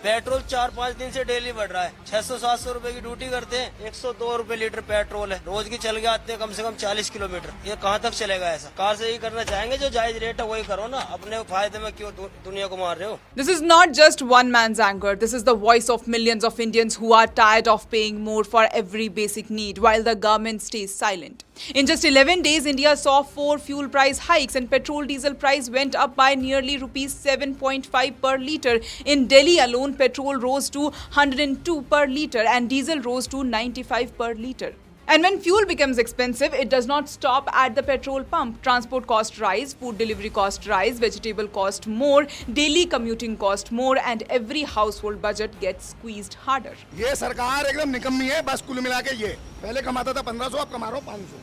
Petrol 4-5 दिन से daily बढ़ रहा है। 600-700 रुपए की ड्यूटी करते हैं, 102 रुपए लीटर पेट्रोल है। रोज की चल के आते हैं कम से कम 40 किलोमीटर। ये कहाँ तक चलेगा ऐसा? कार से ही करना चाहेंगे, जो जायज रेट है वही करो ना, अपने फायदे में क्यों दुनिया को मार रहे हो? This is not just one man's anger. This is the voice of millions of Indians who are tired of paying more for every basic need while the government stays silent. In just 11 days, India saw 4 fuel price hikes and petrol diesel price went up by nearly rupees 7.5 per litre. In Delhi alone, petrol rose to 102 per litre and diesel rose to 95 per litre. And when fuel becomes expensive, it does not stop at the petrol pump. Transport cost rise, food delivery cost rise, vegetable cost more, daily commuting cost more, and every household budget gets squeezed harder. ये सरकार एकदम निकम्मी है, बस कुल मिला के ये पहले कमाता था 1500, अब कमा रहा हूँ 500।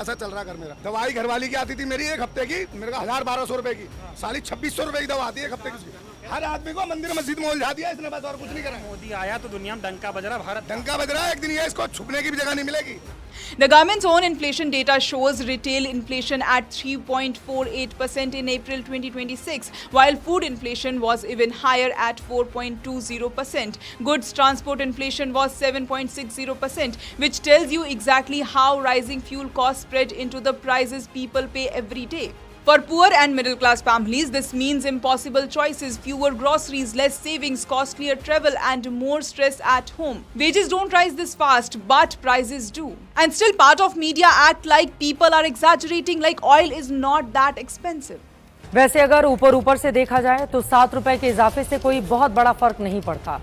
ऐसा चल रहा घर मेरा। दवाई घरवाली की आती थी मेरी एक हफ्ते की, मेरे को 1000-1200 रुपए की, साली 2600 रुपए की दवा आती है एक हफ्ते की। हर आदमी को मंदिर मस्जिद में उलझा दिया इसने, बस और कुछ नहीं करा। मोदी आया तो दुनिया में डंका बज रहा, भारत डंका बज रहा है, एक दिन ये इसको छुपने की भी जगह नहीं मिलेगी। The government's own inflation data shows retail inflation at 3.48% in April 2026, while food inflation was even higher at 4.20%. Goods transport inflation was 7.60%, which tells you exactly how rising fuel costs spread into the prices people pay every day. For poor and middle class families, this means impossible choices, fewer groceries, less savings, costlier travel, and more stress at home. Wages don't rise this fast, but prices do. And still, part of media act like people are exaggerating, like oil is not that expensive. वैसे अगर ऊपर ऊपर से देखा जाए तो 7 रुपए के इजाफे से कोई बहुत बड़ा फर्क नहीं पड़ता।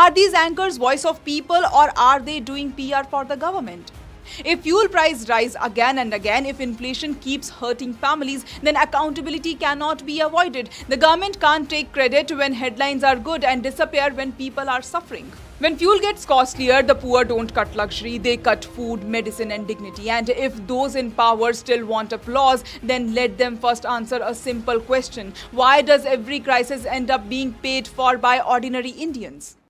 Are these anchors voice of people, or are they doing PR for the government? If fuel price rise again and again, if inflation keeps hurting families, then accountability cannot be avoided. The government can't take credit when headlines are good and disappear when people are suffering. When fuel gets costlier, the poor don't cut luxury, they cut food, medicine and dignity. And if those in power still want applause, then let them first answer a simple question. Why does every crisis end up being paid for by ordinary Indians?